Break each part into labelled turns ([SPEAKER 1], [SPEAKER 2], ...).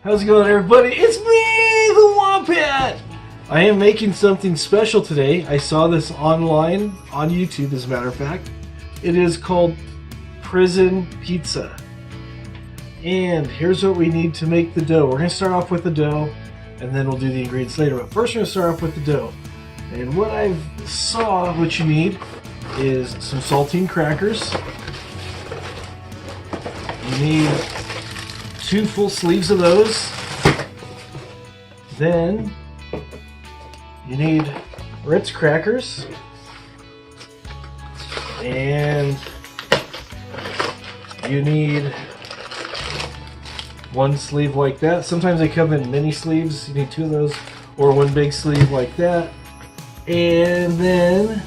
[SPEAKER 1] How's it going, everybody? It's me, the Wombat! I am making something special today. I saw this online, on YouTube as a matter of fact. It is called prison pizza. And here's what we need to make the dough. We're going to start off with the dough, and then we'll do the ingredients later. But first we're going to start off with the dough. And what I saw what you need is some saltine crackers. You need 2 full sleeves of those. Then you need Ritz crackers, and you need 1 sleeve like that. Sometimes they come in mini sleeves. You need 2 of those, or 1 big sleeve like that. And then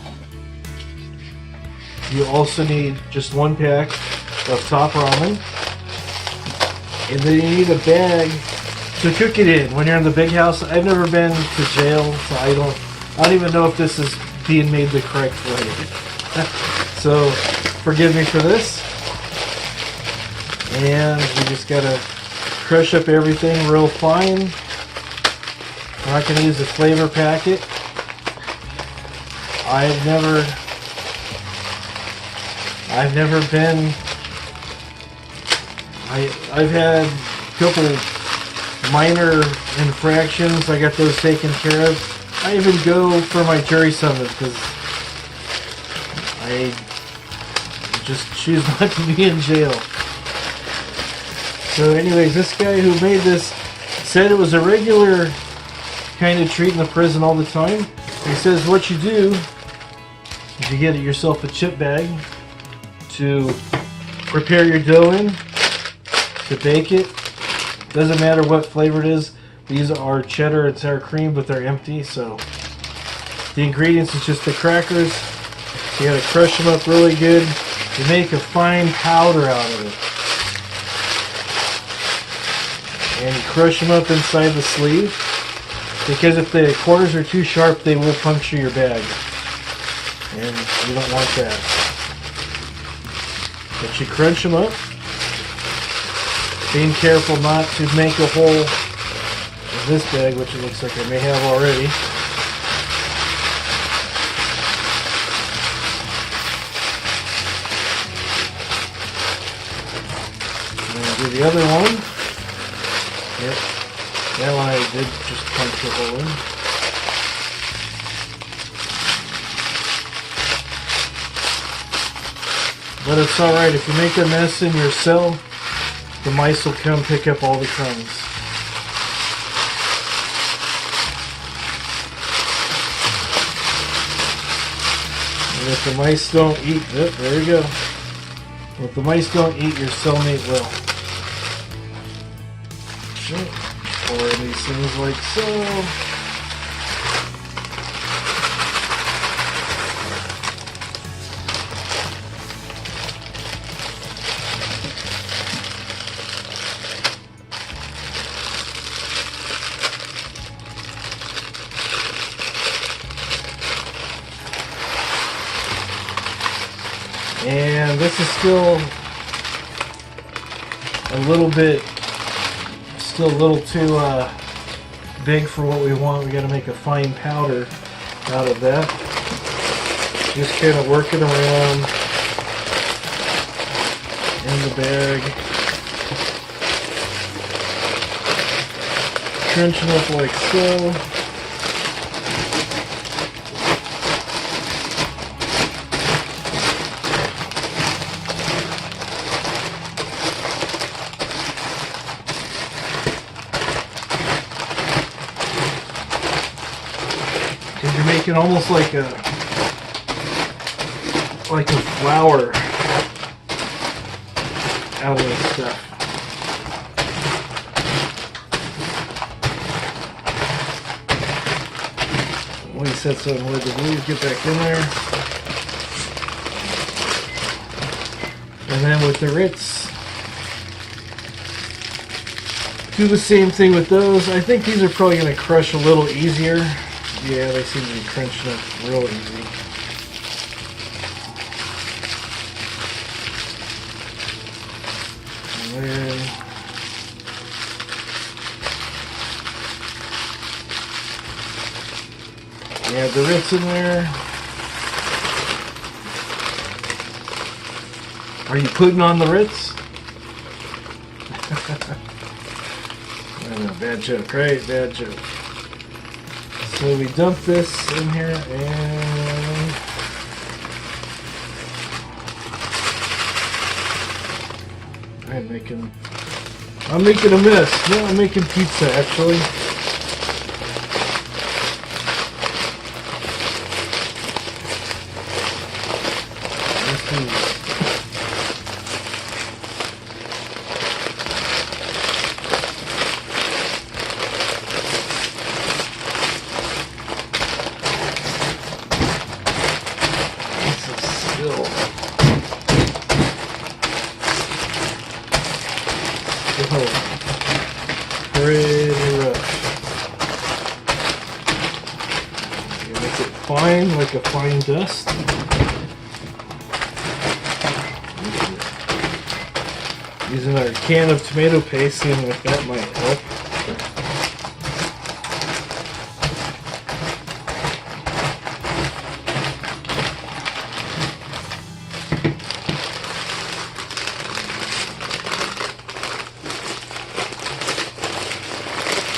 [SPEAKER 1] you also need just 1 pack of top ramen. And then you need a bag to cook it in when you're in the big house. I've never been to jail, so I don't even know if this is being made the correct way. So forgive me for this. And we just gotta crush up everything real fine. I'm not gonna use the flavor packet. I've never been. I've had a couple minor infractions. I got those taken care of. I even go for my jury summons because I just choose not to be in jail. So anyways, this guy who made this said it was a regular kind of treat in the prison all the time. He says what you do is you get yourself a chip bag to prepare your dough in, to bake it. Doesn't matter what flavor it is. These are cheddar and sour cream, but they're empty, so the ingredients is just the crackers. You gotta crush them up really good. You make a fine powder out of it. And you crush them up inside the sleeve, because if the quarters are too sharp, they will puncture your bag. And you don't want that. But you crunch them up, being careful not to make a hole in this bag, which it looks like I may have already. And I'll do the other one. Yep, that one I did just punch a hole in. But it's alright, if you make a mess in your cell, the mice will come pick up all the crumbs. And if the mice don't eat, oh, there you go. If the mice don't eat, your cellmate will. Pour in these things like so. And this is still a little too big for what we want. We got to make a fine powder out of that. Just kind of work it around in the bag. Crunching up like so. You're making almost like a flour out of this stuff. When you set some with the glue, get back in there. And then with the Ritz, do the same thing with those. I think these are probably going to crush a little easier. Yeah, they seem to be crunching up real easy. And then Add the Ritz in there. Are you putting on the Ritz? I know, bad joke, right? Bad joke. So we dump this in here and I'm making a mess. No, I'm making pizza actually. Pretty rough. You make it fine, like a fine dust. Using our can of tomato paste, seeing if that might help.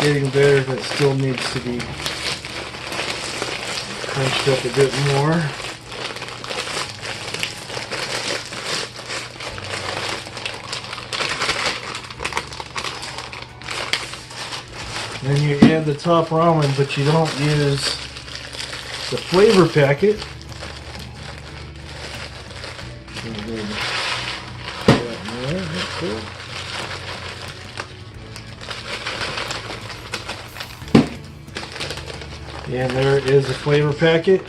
[SPEAKER 1] Getting better, but still needs to be crunched up a bit more. Then you add the top ramen, but you don't use the flavor packet. That's cool. And there is a flavor packet.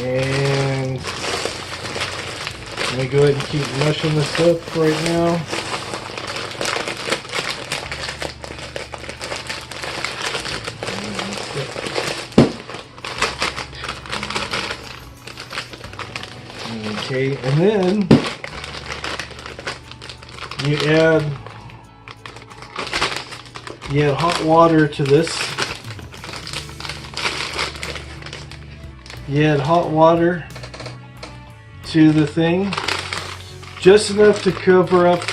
[SPEAKER 1] And let me go ahead and keep mushing this up right now. Okay, and then you add hot water to this. You add hot water to the thing, just enough to cover up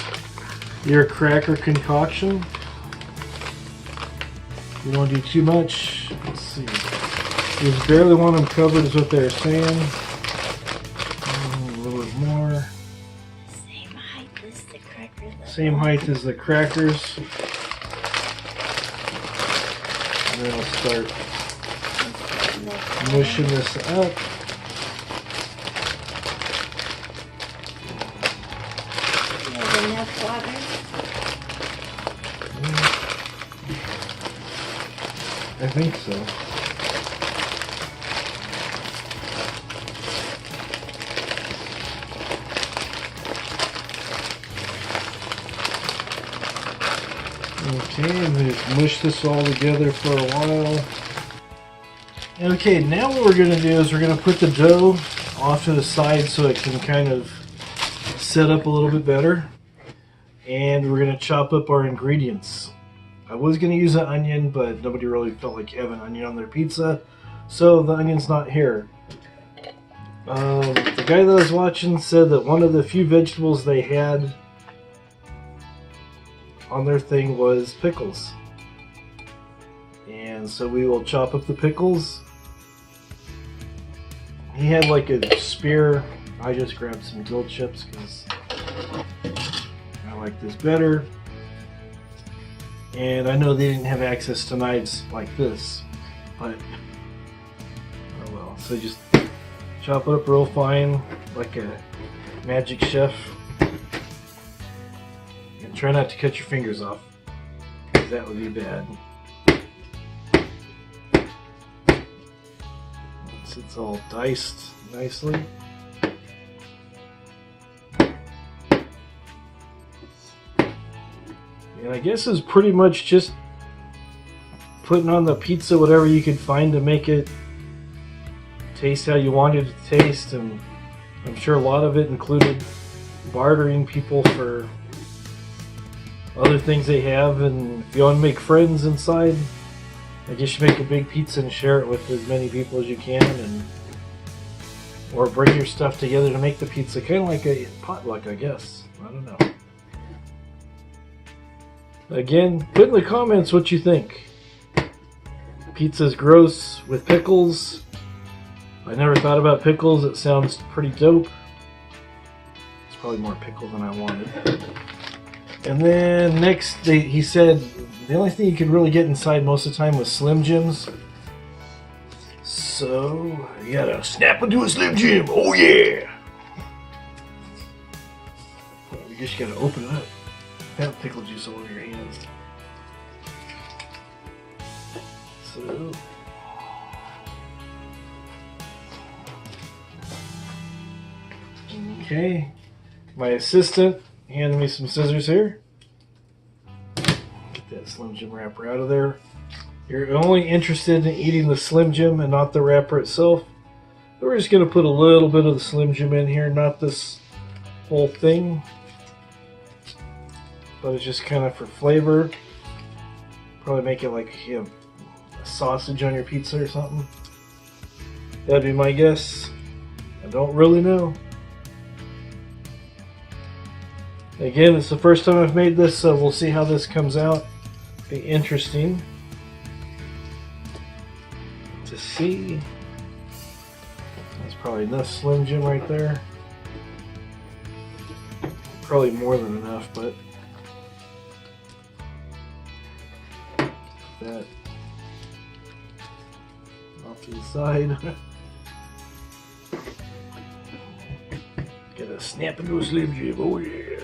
[SPEAKER 1] your cracker concoction. You don't do too much. Let's see. You just barely want them covered is what they're saying. A little bit more.
[SPEAKER 2] Same height as the crackers.
[SPEAKER 1] Same height as the crackers. And then I'll start mushing this up.
[SPEAKER 2] You have enough water?
[SPEAKER 1] I think so. Okay, and then just mush this all together for a while. Okay, now what we're going to do is we're going to put the dough off to the side so it can kind of set up a little bit better. And we're going to chop up our ingredients. I was going to use an onion, but nobody really felt like having onion on their pizza, so the onion's not here. The guy that I was watching said that one of the few vegetables they had on their thing was pickles. And so we will chop up the pickles. He had like a spear. I just grabbed some grilled chips because I like this better. And I know they didn't have access to knives like this, but oh well. So just chop it up real fine like a magic chef. And try not to cut your fingers off, because that would be bad. Once it's all diced nicely. And I guess it's pretty much just putting on the pizza whatever you could find to make it taste how you wanted it to taste. And I'm sure a lot of it included bartering people for other things they have. And if you want to make friends inside I guess you make a big pizza and share it with as many people as you can, and or bring your stuff together to make the pizza, kind of like a potluck, I guess. I don't know. Again, put in the comments what you think. Pizza's gross with pickles. I never thought about pickles. It sounds pretty dope. It's probably more pickle than I wanted. And then next, he said the only thing you could really get inside most of the time was Slim Jims. So, you gotta snap into a Slim Jim. Oh yeah! I guess you gotta open it up. Have pickle juice all over your hands. So, okay. My assistant handed me some scissors here. Get that Slim Jim wrapper out of there. You're only interested in eating the Slim Jim and not the wrapper itself. We're just going to put a little bit of the Slim Jim in here, not this whole thing. But it's just kind of for flavor. Probably make it like you have a sausage on your pizza or something. That'd be my guess. I don't really know. Again, it's the first time I've made this, so we'll see how this comes out. Be interesting to see. That's probably enough Slim Jim right there. Probably more than enough, but that off to the side. Gotta snap into a Slim Jim. Oh yeah.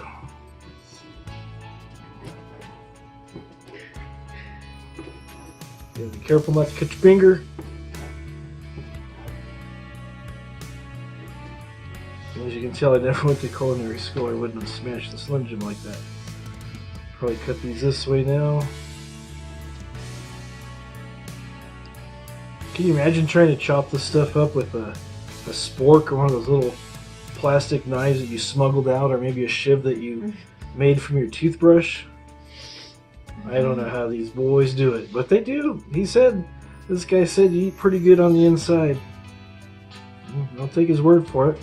[SPEAKER 1] Yeah, be careful not to cut your finger. As you can tell, I never went to culinary school. I wouldn't have smashed the Slim Jim like that. Probably cut these this way now. Can you imagine trying to chop this stuff up with a spork or one of those little plastic knives that you smuggled out, or maybe a shiv that you made from your toothbrush? I don't know how these boys do it, but they do. This guy said you eat pretty good on the inside. I'll take his word for it.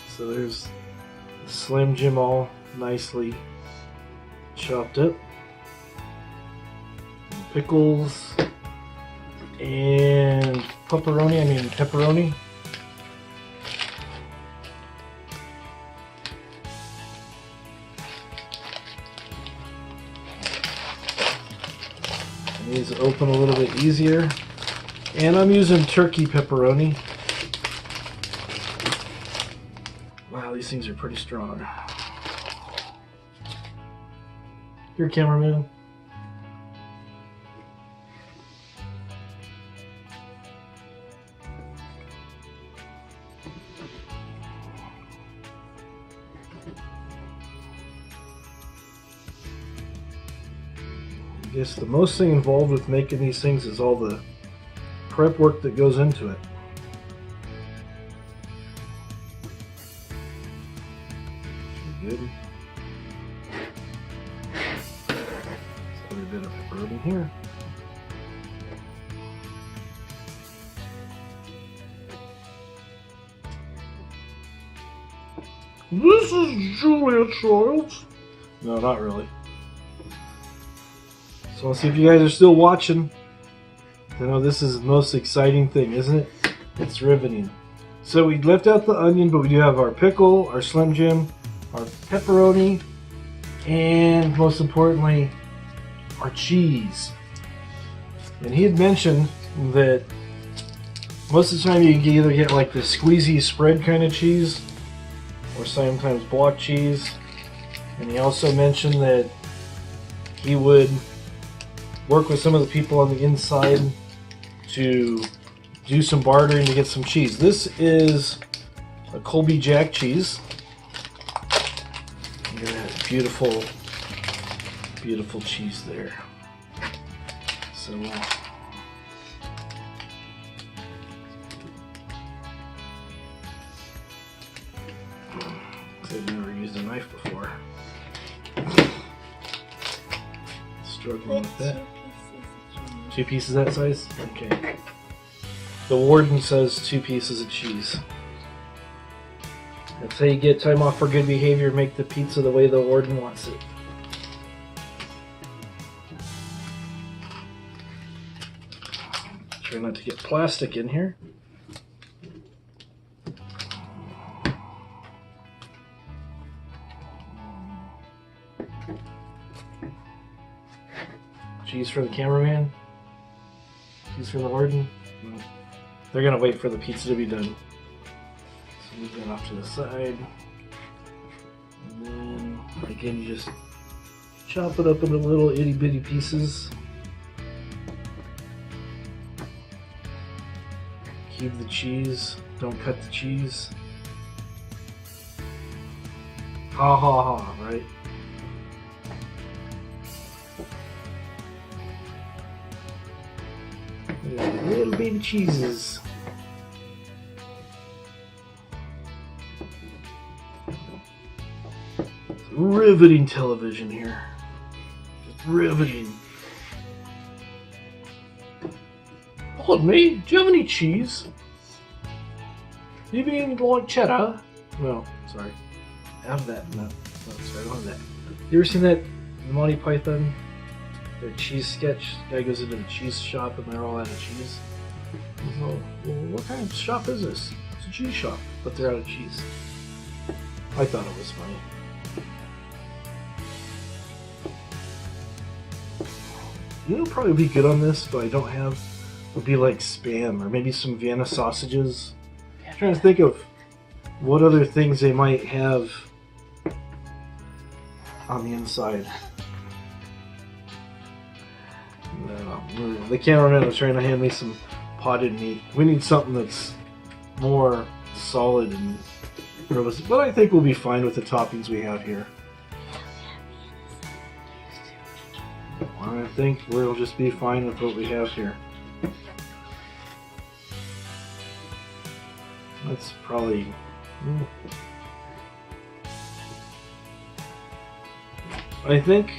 [SPEAKER 1] So there's the Slim Jim all nicely chopped up. Pickles and pepperoni. These open a little bit easier. And I'm using turkey pepperoni. Wow, these things are pretty strong. Here, cameraman. I guess the most thing involved with making these things is all the prep work that goes into it. Good. A little bit of pepperoni here. This is Julia Childs. No, not really. So let's see if you guys are still watching. I know this is the most exciting thing, isn't it? It's riveting. So we left out the onion, but we do have our pickle, our Slim Jim, our pepperoni, and most importantly, our cheese. And he had mentioned that most of the time you can either get like the squeezy spread kind of cheese, or sometimes block cheese. And he also mentioned that he would work with some of the people on the inside to do some bartering to get some cheese. This is a Colby Jack cheese. Look at that beautiful, beautiful cheese there. So I've never used a knife knife before. Struggling with that. 2 pieces that size? Okay. The warden says 2 pieces of cheese. That's how you get time off for good behavior. Make the pizza the way the warden wants it. Try not to get plastic in here. Cheese for the cameraman. Cheese for the warden. They're gonna wait for the pizza to be done. So move that off to the side. And then again, you just chop it up into little itty bitty pieces. Cube the cheese. Don't cut the cheese. Ha ha ha, right? Little baby cheeses. Riveting television here. Just riveting. Pardon me, do you have any cheese? You mean like cheddar? No, sorry. Have that. No, sorry, I don't have that. You ever seen that Monty Python? Their cheese sketch. The guy goes into the cheese shop and they're all out of cheese. So, well, what kind of shop is this? It's a cheese shop, but they're out of cheese. I thought it was funny. You know, probably be good on this, but I don't have. Would be like Spam or maybe some Vienna sausages. I'm trying to think of what other things they might have on the inside. No, the cameraman was trying to hand me some potted meat. We need something that's more solid and robust, but I think we'll be fine with the toppings we have here. I think we'll just be fine with what we have here. That's probably... I think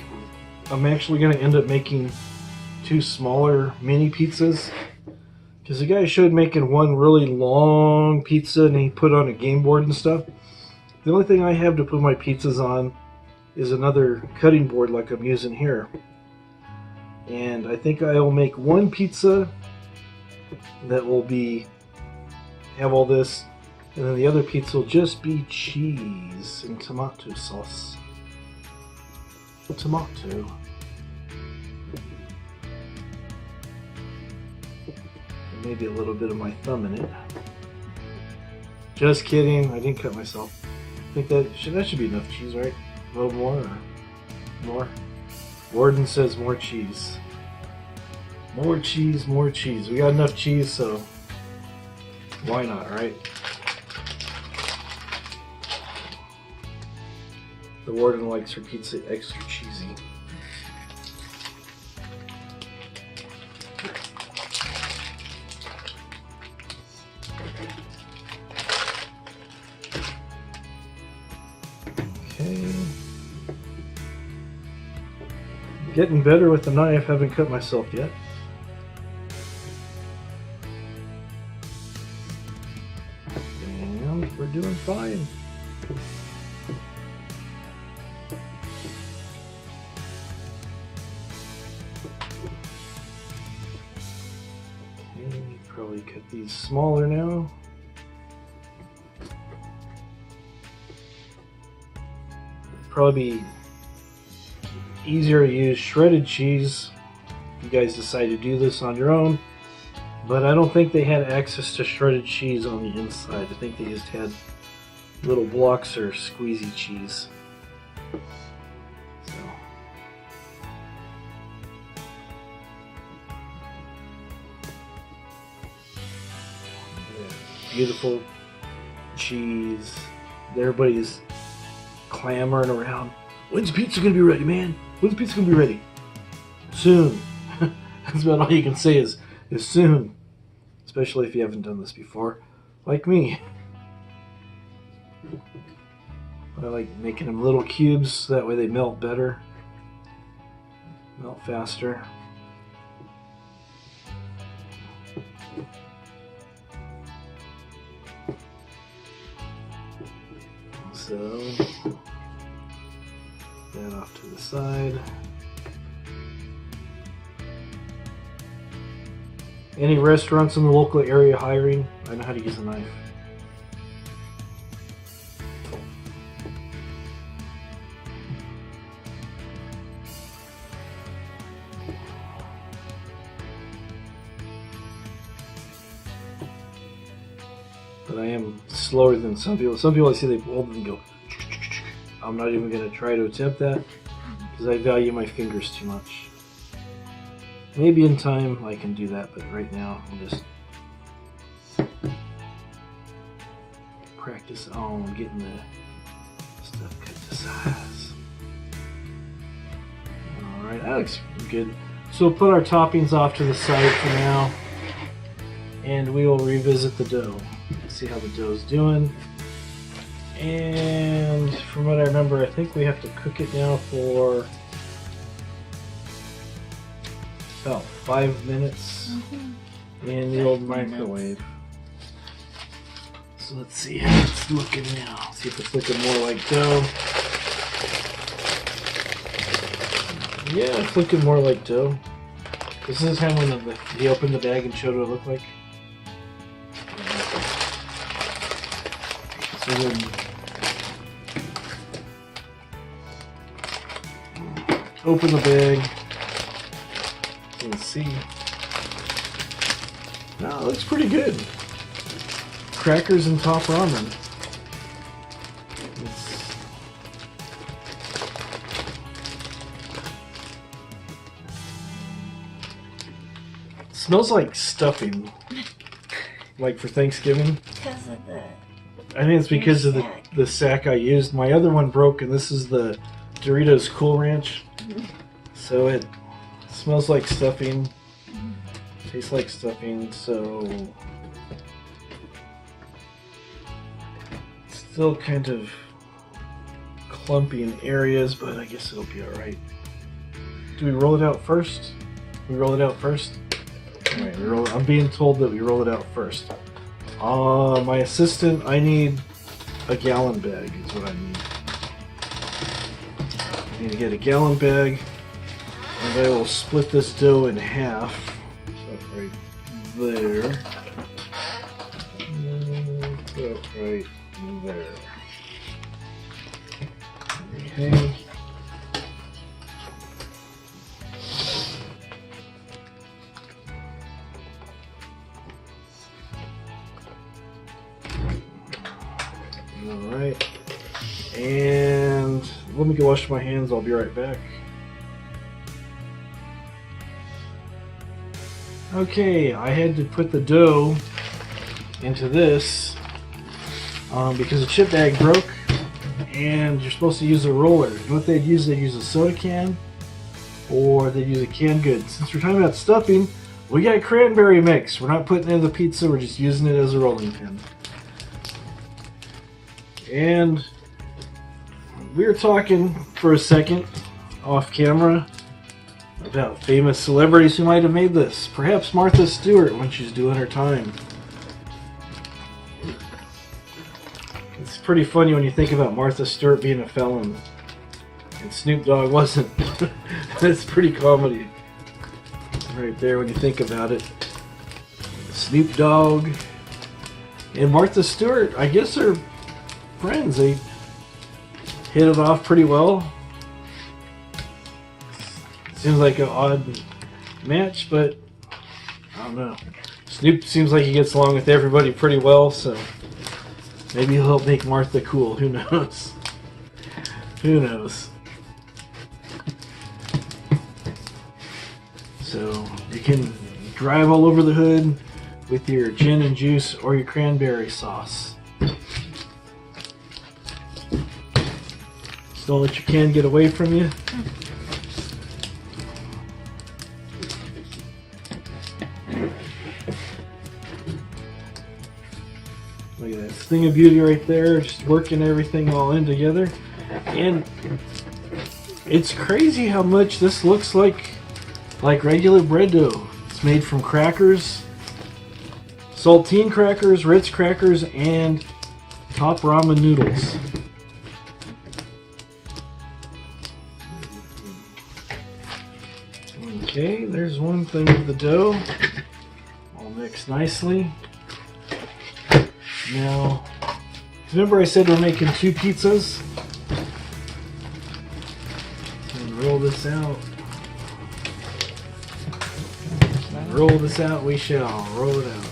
[SPEAKER 1] I'm actually going to end up making 2 smaller mini pizzas. Because the guy showed making one really long pizza and he put on a game board and stuff. The only thing I have to put my pizzas on is another cutting board like I'm using here. And I think I'll make one pizza that will be have all this, and then the other pizza will just be cheese and tomato sauce. Tomato. And maybe a little bit of my thumb in it. Just kidding, I didn't cut myself. I think that should be enough cheese, right? A little more or more? Warden says more cheese. More cheese, more cheese. We got enough cheese, so why not, right? The warden likes her pizza extra cheesy. Okay. Getting better with the knife, haven't cut myself yet. And we're doing fine. Okay, probably cut these smaller now. Probably be easier to use shredded cheese if you guys decide to do this on your own, but I don't think they had access to shredded cheese on the inside. I think they just had little blocks or squeezy cheese. So. Yeah, beautiful cheese. Everybody's clamoring around. When's pizza gonna be ready, man? When's pizza gonna be ready? Soon. That's about all you can say is soon. Especially if you haven't done this before, like me. I like making them little cubes so that way they melt better, melt faster. So, that off to the side. Any restaurants in the local area hiring? I know how to use a knife. But I am slower than some people. Some people I see they hold it and go. I'm not even going to try to attempt that because I value my fingers too much. Maybe in time I can do that, but right now I'm just practice on getting the stuff cut to size. Alright, that looks good. So we'll put our toppings off to the side for now, and we will revisit the dough. See how the dough's doing. And from what I remember, I think we have to cook it now for about 5 minutes in the old microwave. So let's see how it's looking now. See if it's looking more like dough. Yeah, it's looking more like dough. This is the time when he opened the bag and showed what it looked like. So then open the bag and see. No, it looks pretty good. Crackers and top ramen. It smells like stuffing, like for Thanksgiving.
[SPEAKER 2] Because of the...
[SPEAKER 1] I think it's because of the sack I used. My other one broke, and this is the Doritos Cool Ranch. So it smells like stuffing, tastes like stuffing, so it's still kind of clumpy in areas, but I guess it'll be alright. Do we roll it out first? We roll it out first? Alright, I'm being told that we roll it out first. My assistant, I need a gallon bag is what I need. I need to get a gallon bag, and I will split this dough in half. So right there. And put right there. Okay. Alright, and let me go wash my hands, I'll be right back. Okay, I had to put the dough into this because the chip bag broke and you're supposed to use a roller. And what they'd use a soda can or they'd use a canned good. Since we're talking about stuffing, we got cranberry mix. We're not putting it in the pizza, we're just using it as a rolling pin. And we were talking for a second off camera about famous celebrities who might have made this. Perhaps Martha Stewart when she's doing her time. It's pretty funny when you think about Martha Stewart being a felon and Snoop Dogg wasn't. That's pretty comedy right there when you think about it. Snoop Dogg and Martha Stewart, I guess they're friends. They hit it off pretty well. Seems like an odd match, but I don't know. Snoop seems like he gets along with everybody pretty well, so maybe he'll help make Martha cool. Who knows? Who knows? So you can drive all over the hood with your gin and juice or your cranberry sauce. Don't let your can get away from you. Look at that. thing of beauty right there, just working everything all in together. And it's crazy how much this looks like regular bread dough. It's made from crackers, saltine crackers, Ritz crackers, and top ramen noodles. Okay, there's one thing of the dough, all mixed nicely. Now, remember I said we're making 2 pizzas? And roll this out. And roll this out, we shall. Roll it out.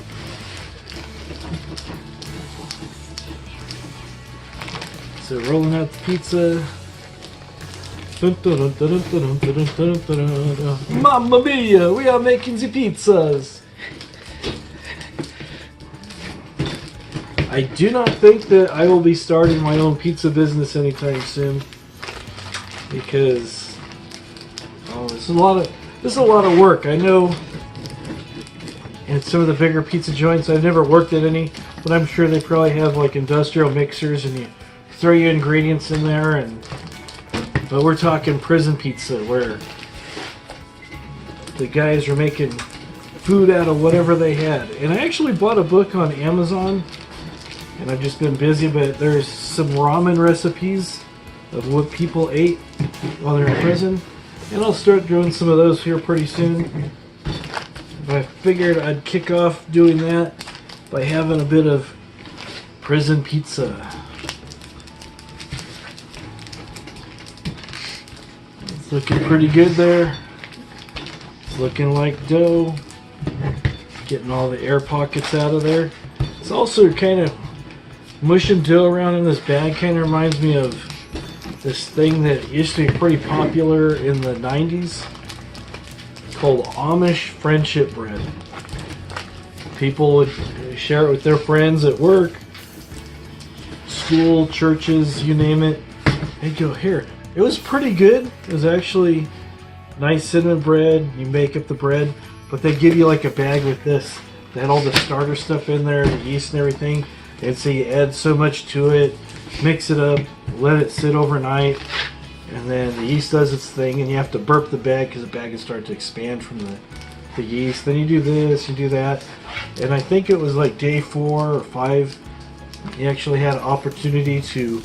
[SPEAKER 1] So rolling out the pizza. Mamma mia, we are making the pizzas. I do not think that I will be starting my own pizza business anytime soon, because this is a lot of work. I know in some of the bigger pizza joints, I've never worked at any, but I'm sure they probably have like industrial mixers and you throw your ingredients in there, but we're talking prison pizza where the guys are making food out of whatever they had. And I actually bought a book on Amazon, and I've just been busy, but there's some ramen recipes of what people ate while they're in prison, and I'll start doing some of those here pretty soon. But I figured I'd kick off doing that by having a bit of prison pizza. It's looking pretty good there. It's looking like dough. Getting all the air pockets out of there. It's also kind of mushing dough around in this bag. Kind of reminds me of this thing that used to be pretty popular in the 90s called Amish friendship bread. People would share it with their friends at work, school, churches, you name it. They'd go, here. It was pretty good. It was actually nice cinnamon bread. You make up the bread, but they give you like a bag with this. They had all the starter stuff in there, the yeast and everything. And so you add so much to it, mix it up, let it sit overnight, and then the yeast does its thing, and you have to burp the bag because the bag can start to expand from the yeast. Then you do this, you do that, and I think it was like day 4 or 5. You actually had an opportunity to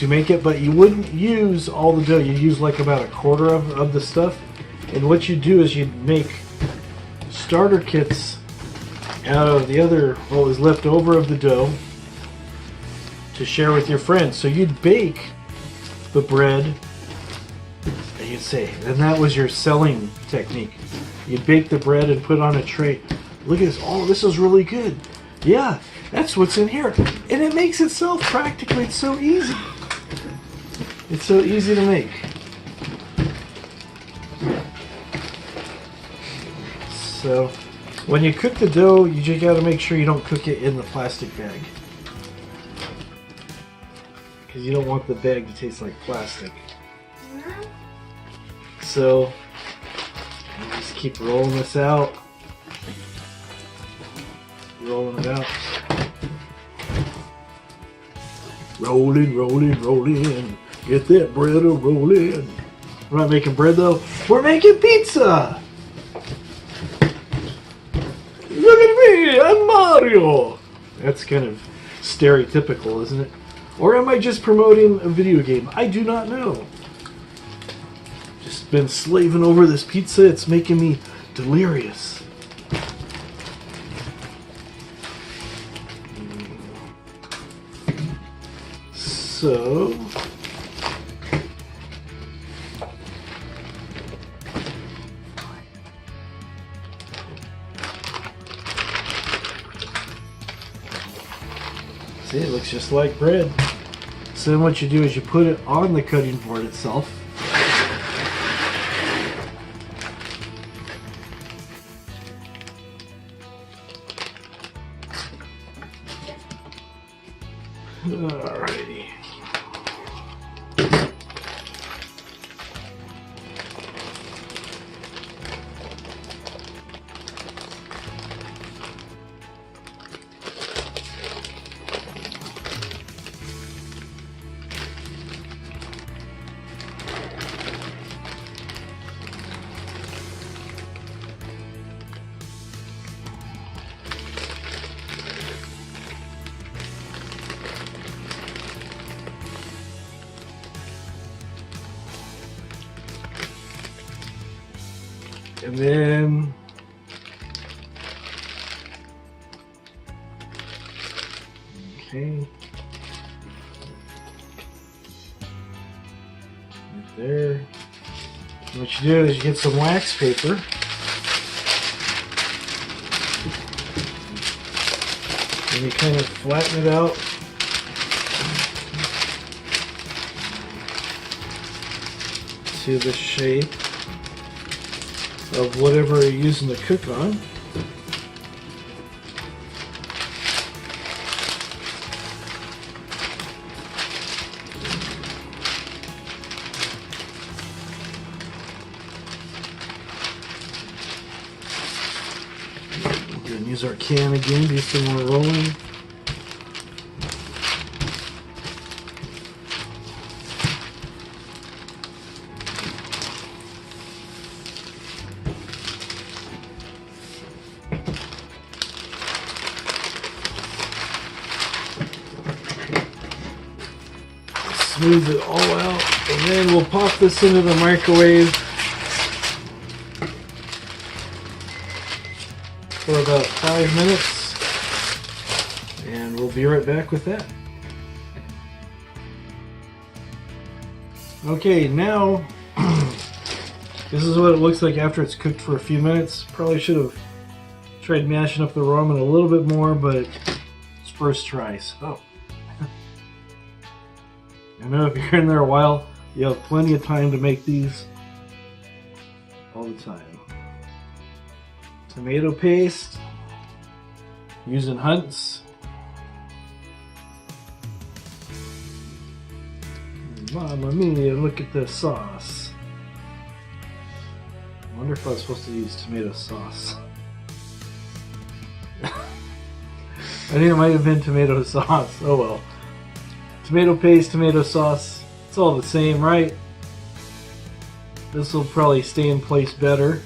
[SPEAKER 1] make it, but you wouldn't use all the dough. You use like about a quarter of the stuff, and what you do is you'd make starter kits out of the other, what was left over of the dough, to share with your friends. So you'd bake the bread, and you'd say, and that was your selling technique. You'd bake the bread and put it on a tray. Look at this, oh, this is really good. Yeah, that's what's in here. And it makes itself practically, it's so easy. It's so easy to make. So, when you cook the dough, you just got to make sure you don't cook it in the plastic bag, because you don't want the bag to taste like plastic. So, you just keep rolling this out. Rolling it out. Rolling, rolling, rolling. Get that bread a rolling. We're not making bread though. We're making pizza! Look at me! I'm Mario! That's kind of stereotypical, isn't it? Or am I just promoting a video game? I do not know. Just been slaving over this pizza. It's making me delirious. So, see, it looks just like bread. So then what you do is you put it on the cutting board itself. Alrighty. And then okay, right there. And what you do is you get some wax paper. And you kind of flatten it out. To the shape of whatever you're using to cook on. We're going to use our can again, do some more rolling. Smooth it all out, and then we'll pop this into the microwave for about 5 minutes, and we'll be right back with that. Okay, now this is what it looks like after it's cooked for a few minutes. Probably should have tried mashing up the ramen a little bit more, but it's first try, so. I know if you're in there a while, you have plenty of time to make these all the time. Tomato paste, using Hunt's. Mamma mia, look at this sauce. I wonder if I was supposed to use tomato sauce. I think it might have been tomato sauce. Oh well. Tomato paste, tomato sauce, it's all the same, right? This will probably stay in place better.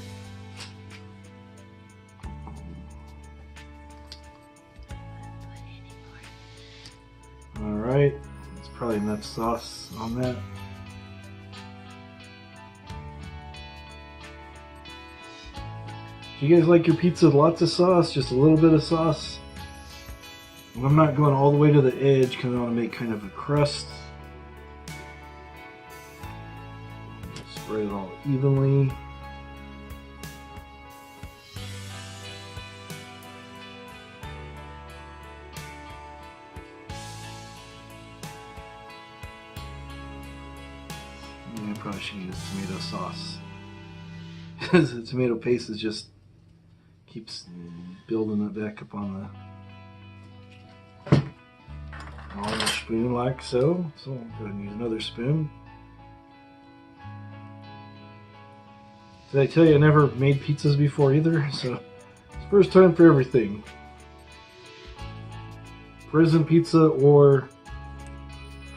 [SPEAKER 1] Alright, it's probably enough sauce on that. Do you guys like your pizza with lots of sauce? Just a little bit of sauce? I'm not going all the way to the edge because I want to make kind of a crust. Spread it all evenly. I probably should use tomato sauce. Because the tomato paste is just keeps building it back up on the spoon like so. So I'm going to use another spoon. Did I tell you I never made pizzas before either? So it's first time for everything. Prison pizza or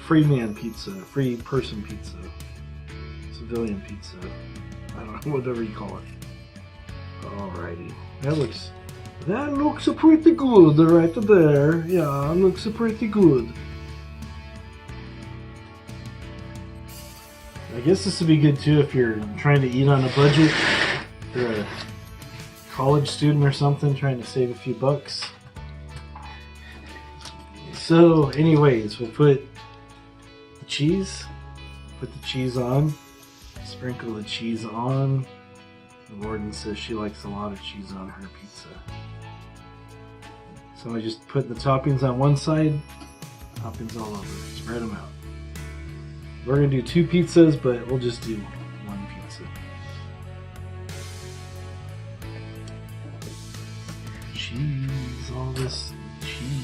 [SPEAKER 1] free man pizza, free person pizza, civilian pizza. I don't know, whatever you call it. Alrighty, that looks pretty good right there. Yeah, looks pretty good. I guess this would be good too if you're trying to eat on a budget. If you're a college student or something trying to save a few bucks. So anyways, we'll put the cheese. Put the cheese on. Sprinkle the cheese on. Warden says she likes a lot of cheese on her pizza. So I just put the toppings on one side, toppings all over, spread them out. We're going to do 2 pizzas, but we'll just do 1 pizza. Cheese, all this cheese.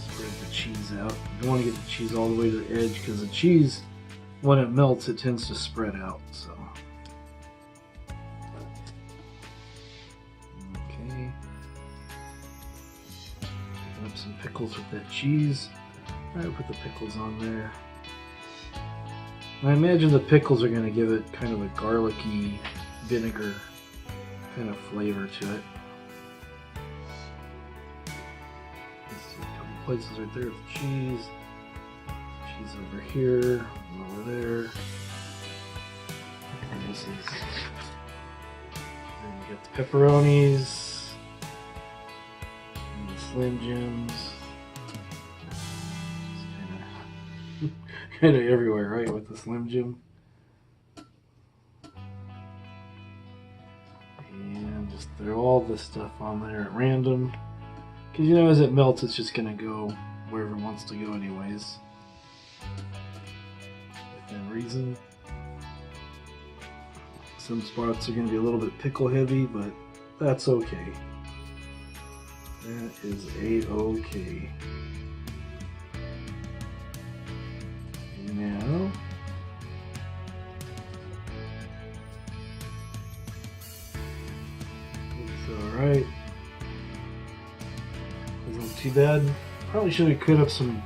[SPEAKER 1] Spread the cheese out. You don't want to get the cheese all the way to the edge because the cheese, when it melts, it tends to spread out. So. Okay. Picking up some pickles with that cheese. Alright, put the pickles on there. I imagine the pickles are going to give it kind of a garlicky vinegar kind of flavor to it. Let's see, a couple places right there with the cheese. Cheese over here, over there. And this is. Then you get the pepperonis, and the Slim Jims. It's kind of everywhere, right, with the Slim Jim. And just throw all this stuff on there at random. Because you know, as it melts, it's just going to go wherever it wants to go anyways. Within reason. Some spots are going to be a little bit pickle heavy, but that's okay. That is a-okay. Now, it's alright. Isn't too bad. Probably should have cut up some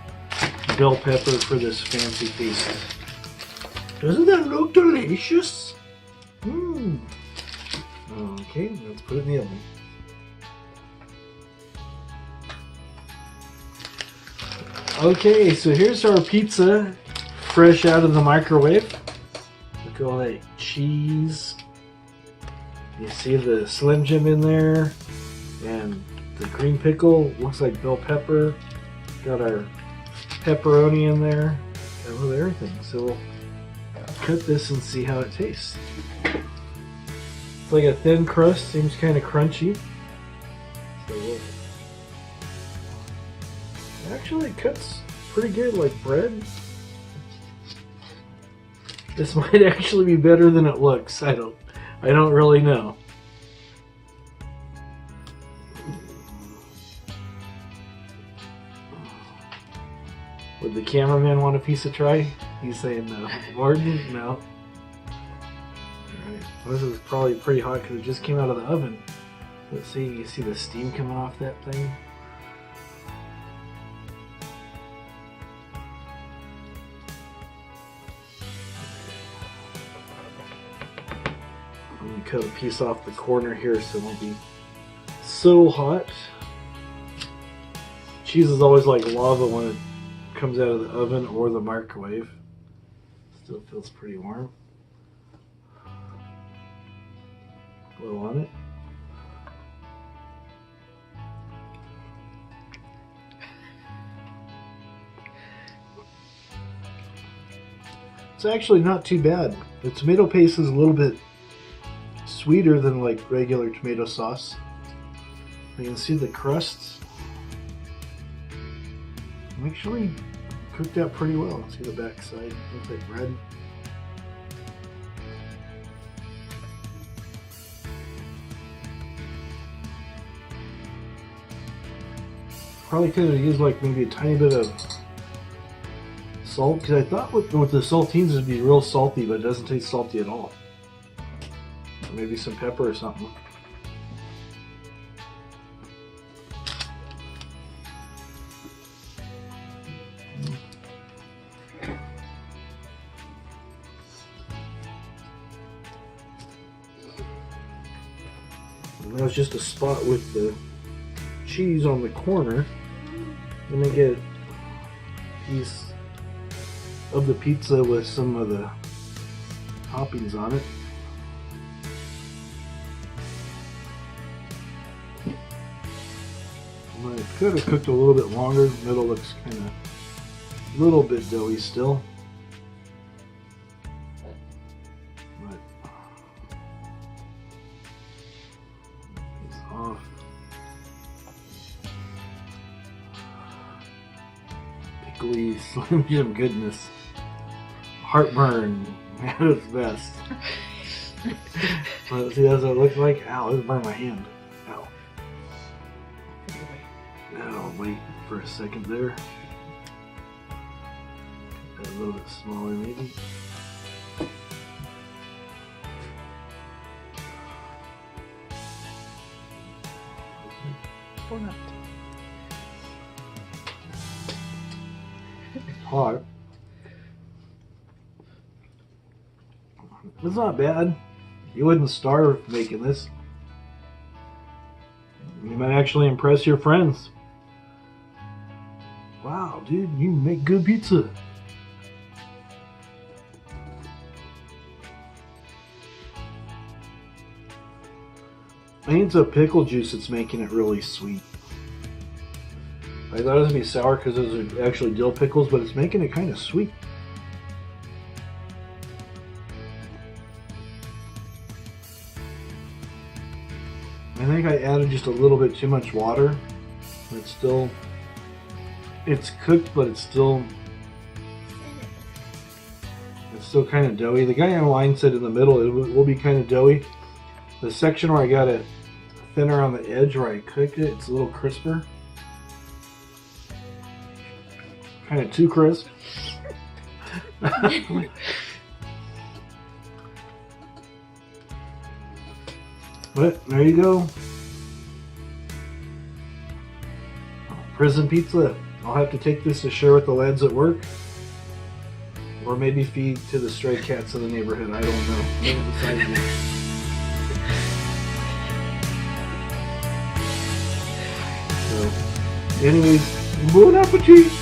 [SPEAKER 1] bell pepper for this fancy feast. Doesn't that look delicious? Mmm. Okay, let's put it in the oven. Okay, so here's our pizza fresh out of the microwave. Look at all that cheese. You see the Slim Jim in there, and the green pickle looks like bell pepper. Got our pepperoni in there, and with everything. So we'll cut this and see how it tastes. It's like a thin crust, seems kind of crunchy. So actually, it cuts pretty good, like bread. This might actually be better than it looks. I don't really know. Would the cameraman want a piece of try? He's saying no. Morton, no. Alright. This is probably pretty hot because it just came out of the oven. Let's see, you see the steam coming off that thing? I'm going to cut a piece off the corner here so it won't be so hot. Cheese is always like lava when it comes out of the oven or the microwave. Still feels pretty warm. Blow on it. It's actually not too bad. The tomato paste is a little bit sweeter than like regular tomato sauce. You can see the crusts. Actually cooked out pretty well. See the back side, looks like bread. Probably could have used like maybe a tiny bit of salt, because I thought with the saltines it'd be real salty, but it doesn't taste salty at all. Or maybe some pepper or something. And that was just a spot with the cheese on the corner. Let me get a piece of the pizza with some of the toppings on it. I could have cooked a little bit longer. The middle looks kind of a little bit doughy still. But it's off. Pickly Slim Jim goodness. Heartburn at its best. Let's see, that's what it looks like. Ow, it burned my hand. Ow. Now, wait for a second there. A little bit smaller, maybe.
[SPEAKER 3] Or not.
[SPEAKER 1] Hot. It's not bad. You wouldn't starve making this. You might actually impress your friends. Wow, dude, you make good pizza. think it's a pickle juice that's making it really sweet. I thought it was going to be sour because those are actually dill pickles, but it's making it kind of sweet. I think I added just a little bit too much water. It's cooked, but it's still kind of doughy. The guy online said in the middle it will be kind of doughy. The section where I got it thinner on the edge where I cooked it, it's a little crisper. Kind of too crisp. But there you go. Prison pizza. I'll have to take this to share with the lads at work. Or maybe feed to the stray cats in the neighborhood. I don't know. I haven't decided yet. So, anyways, bon appetit!